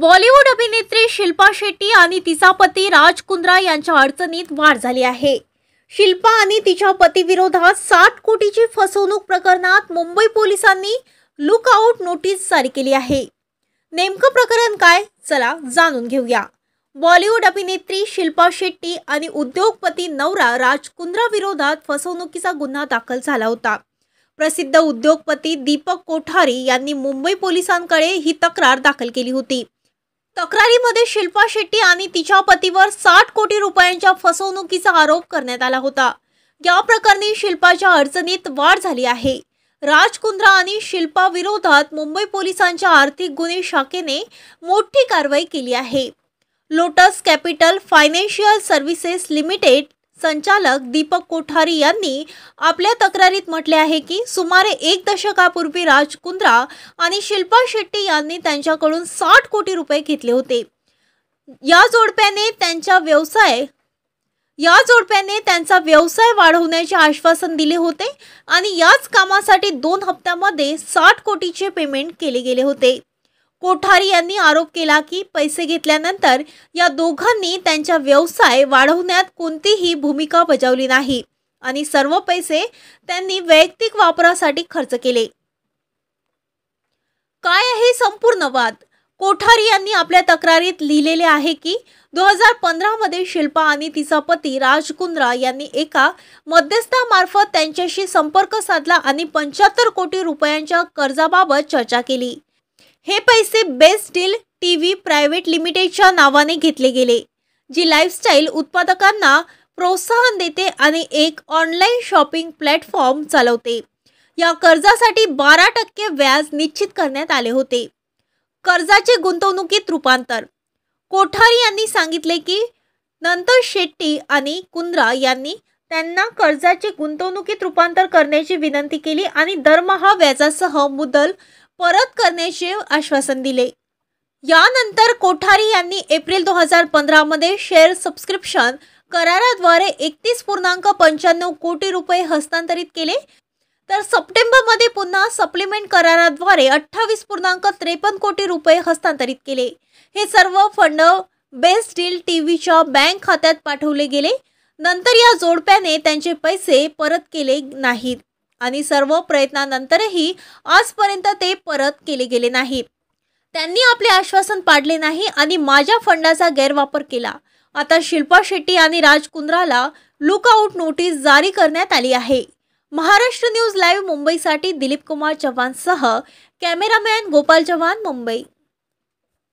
बॉलिवूड अभिनेत्री शिल्पा शेट्टी आणि तिचा पती राज कुंद्रा यांच्या अडचणीत वाढ झाली आहे। शिल्पा आणि तिच्या पतीविरोधात 60 कोटीची फसवणूक प्रकरणात मुंबई पोलिसांनी लुकआउट नोटीस जारी केली आहे। नेमकं प्रकरण काय, चला जाणून घेऊया। बॉलिवूड अभिनेत्री शिल्पा शेट्टी आणि उद्योगपती नवरा राज कुंद्रा विरोधात फसवणुकीचा गुन्हा दाखल झाला होता। प्रसिद्ध उद्योगपती दीपक कोठारी यांनी मुंबई पोलिसांकडे ही तक्रार दाखल केली होती। तक्रारीमध्ये शिल्पा शेट्टी आणि तिच्या पतीवर 60 कोटी रुपयांच्या फसवणुकीचा आरोप करण्यात आला होता। या प्रकरणी शिल्पाच्या अडचणीत वाढ झाली आहे। राज कुंद्रा आणि शिल्पा विरोधात मुंबई पोलिसांच्या आर्थिक गुन्हे शाखेने मोठी कारवाई केली आहे। Lotus capital financial services limited संचालक दीपक कोठारी यांनी आपल्या तक्रारीत म्हटले आहे की सुमारे 1 दशकापूर्वी राज कुंद्रा आणि शिल्पा शेट्टी यांनी त्यांच्याकडून 60 कोटी रुपये घेतले होते। या जोडप्याने त्यांचा व्यवसाय वाढवण्याचे आश्वासन दिले होते आणि याच कामासाठी 2 हप्त्यांमध्ये 60 कोटीचे पेमेंट केले गेले होते। कोठारी यांनी आरोप केला की पैसे घेतल्यानंतर या दोघांनी त्यांचा व्यवसाय वाढवण्यात कोणतीही भूमिका बजावली नाही आणि सर्व पैसे त्यांनी वैयक्तिक वापरासाठी खर्च केले। काय आहे संपूर्ण वाद? कोठारी यांनी आपल्या तक्रारीत लिहिलेले आहे की 2015 मध्ये शिल्पा आणि तिचा पती राज कुंद्रा यांनी एका मध्यस्थामार्फत त्यांच्याशी संपर्क साधला आणि 75 कोटी रुपयांच्या कर्जाबाबत चर्चा केली। हे पैसे बेस्ट डील टीव्ही प्रायव्हेट लिमिटेडच्या नावाने घेतले गेले, जी लाईफस्टाईल उत्पादकांना प्रोत्साहन देते आणि एक ऑनलाईन शॉपिंग प्लॅटफॉर्म चालवते। या कर्जासाठी 12% व्याज निश्चित करण्यात आले होते। कर्जाचे गुंतवणुकीत रूपांतर। कोठारी यांनी सांगितले की नंतर शेट्टी आणि कुंद्रा यांनी त्यांना कर्जाचे गुंतवणुकीत रूपांतर करण्याची विनंती केली आणि दरमहा व्याजासह मुद्दल परत करण्याचे आश्वासन दिले। यानंतर कोठारी यांनी एप्रिल 2015 मध्ये शेअर सबस्क्रिप्शन कराराद्वारे 31.95 कोटी रुपये हस्तांतरित केले, तर सप्टेंबर मध्ये पुन्हा सप्लिमेंट कराराद्वारे 28.53 कोटी रुपये हस्तांतरित केले। हे सर्व फंड बेस्ट डील टीव्हीच्या बँक खात्यात पाठवले गेले। नंतर या जोडप्याने त्यांचे पैसे परत केले नाहीत आणि सर्व प्रयत्नानंतरही आजपर्यंत ते परत केले गेले नाहीत। त्यांनी आपले आश्वासन पाळले नाही आणि माझ्या फंडाचा गैरवापर केला। आता शिल्पा शेट्टी आणि राज कुंद्राला लुकआउट नोटीस जारी करण्यात आली आहे। महाराष्ट्र न्यूज लाईव्ह मुंबईसाठी दिलीप कुमार चव्हाणसह कॅमेरामॅन गोपाल चव्हाण, मुंबई।